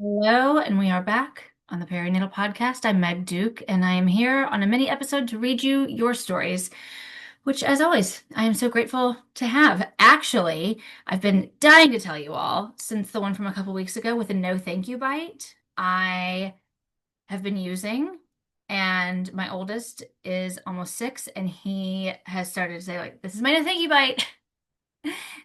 Hello, and we are back on the Perinatal Podcast. I'm Meg Duke, and I am here on a mini episode to read you your stories, which, as always, I am so grateful to have. Actually, I've been dying to tell you all since the one from a couple weeks ago with a no thank you bite. I have been using, and my oldest is almost 6, and he has started to say, like, this is my no thank you bite.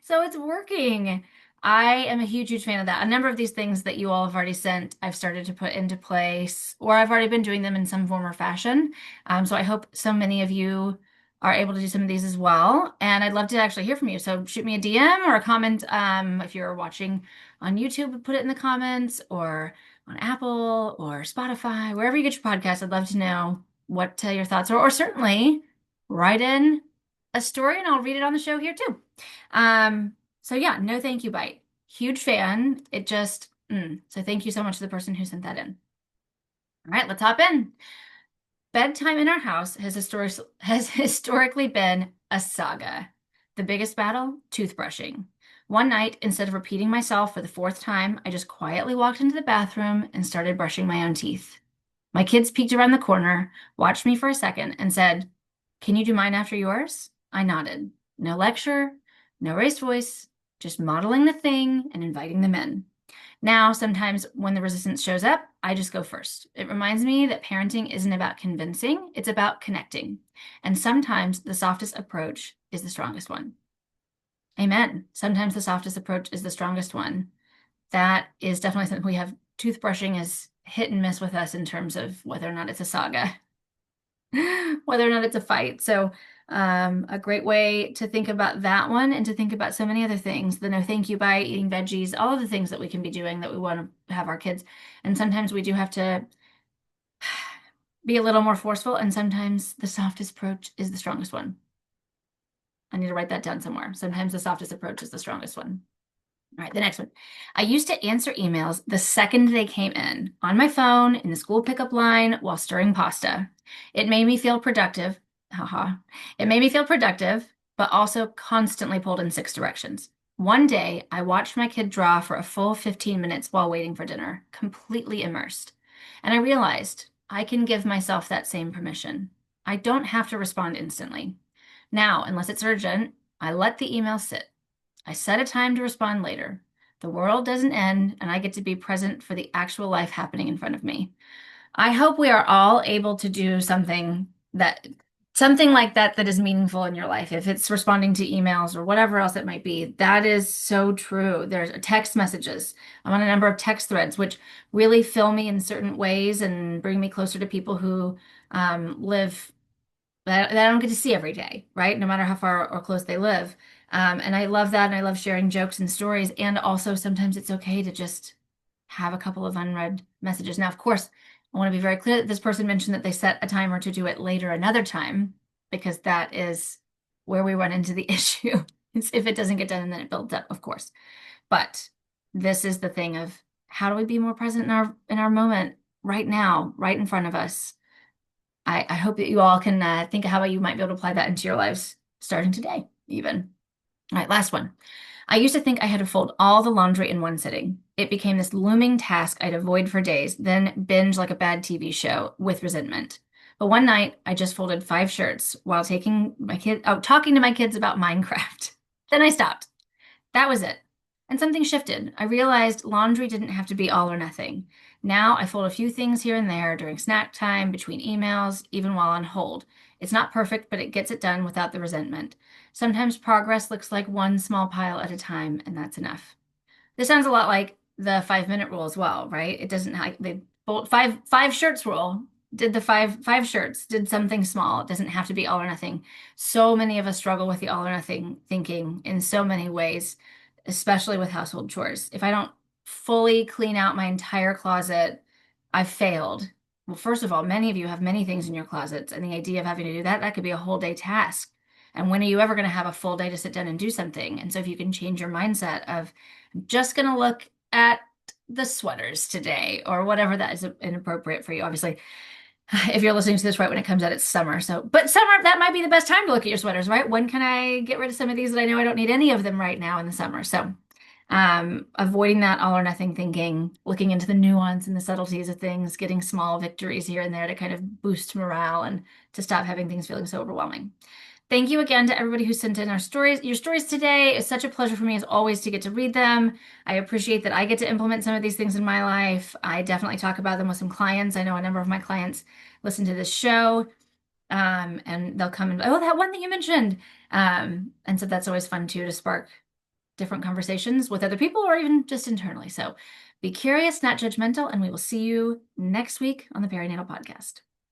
So it's working. I am a huge, huge fan of that. A number of these things that you all have already sent, I've started to put into place, or I've already been doing them in some form or fashion. So I hope so many of you are able to do some of these as well. And I'd love to actually hear from you. So shoot me a DM or a comment. If you're watching on YouTube, put it in the comments, or on Apple or Spotify, wherever you get your podcast. I'd love to know what your thoughts are, or certainly write in a story and I'll read it on the show here too. So yeah, no thank you bite. Huge fan. It just, so thank you so much to the person who sent that in. All right, let's hop in. Bedtime in our house has historically been a saga. The biggest battle, toothbrushing. One night, instead of repeating myself for the fourth time, I just quietly walked into the bathroom and started brushing my own teeth. My kids peeked around the corner, watched me for a second, and said, "Can you do mine after yours?" I nodded. No lecture, no raised voice, just modeling the thing and inviting them in. Now, sometimes when the resistance shows up, I just go first. It reminds me that parenting isn't about convincing, it's about connecting. And sometimes the softest approach is the strongest one. Amen. Sometimes the softest approach is the strongest one. That is definitely something we have. Toothbrushing is hit and miss with us in terms of whether or not it's a saga, whether or not it's a fight. So, a great way to think about that one and to think about so many other things, the no thank you bite, eating veggies, all of the things that we can be doing that we want to have our kids. And sometimes we do have to be a little more forceful, and sometimes the softest approach is the strongest one. I need to write that down somewhere. Sometimes the softest approach is the strongest one. All right, the next one. I used to answer emails the second they came in, on my phone, in the school pickup line, while stirring pasta. It made me feel productive. Haha. It made me feel productive, but also constantly pulled in 6 directions. One day, I watched my kid draw for a full 15 minutes while waiting for dinner, completely immersed. And I realized I can give myself that same permission. I don't have to respond instantly. Now, unless it's urgent, I let the email sit. I set a time to respond later. The world doesn't end, and I get to be present for the actual life happening in front of me. I hope we are all able to do something like that that is meaningful in your life. If it's responding to emails or whatever else it might be, that is so true. There's text messages. I'm on a number of text threads, which really fill me in certain ways and bring me closer to people who live that I don't get to see every day, right? No matter how far or close they live. And I love that. And I love sharing jokes and stories. And also, sometimes it's okay to just have a couple of unread messages. Now, of course, I want to be very clear that this person mentioned that they set a timer to do it later another time, because that is where we run into the issue. It's if it doesn't get done and then it builds up, of course. But this is the thing of how do we be more present in our moment right now, right in front of us? I hope that you all can think of how you might be able to apply that into your lives starting today, even. All right, last one. I used to think I had to fold all the laundry in one sitting. It became this looming task I'd avoid for days, then binge like a bad TV show with resentment. But one night, I just folded 5 shirts while talking to my kids about Minecraft. Then I stopped. That was it. And something shifted. I realized laundry didn't have to be all or nothing. Now I fold a few things here and there during snack time, between emails, even while on hold. It's not perfect, but it gets it done without the resentment. Sometimes progress looks like one small pile at a time, and that's enough. This sounds a lot like the 5 minute rule as well, right? It doesn't have the five shirts rule. Did the five shirts, did something small. It doesn't have to be all or nothing. So many of us struggle with the all or nothing thinking in so many ways, especially with household chores. If I don't fully clean out my entire closet, I've failed. Well, first of all, many of you have many things in your closets, and the idea of having to do that, that could be a whole day task. And when are you ever going to have a full day to sit down and do something? And so if you can change your mindset of, I'm just going to look at the sweaters today, or whatever that is inappropriate for you. Obviously, if you're listening to this right when it comes out, it's summer. So, but summer, that might be the best time to look at your sweaters, right? When can I get rid of some of these that I know I don't need any of them right now in the summer? So Avoiding that all or nothing thinking, looking into the nuance and the subtleties of things, getting small victories here and there to kind of boost morale and to stop having things feeling so overwhelming. Thank you again to everybody who sent in your stories today. It's such a pleasure for me as always to get to read them. I appreciate that I get to implement some of these things in my life. I definitely talk about them with some clients. I know a number of my clients listen to this show, and they'll come and, oh, that one that you mentioned. And so that's always fun too, to spark different conversations with other people or even just internally. So be curious, not judgmental, and we will see you next week on the Perinatal Podcast.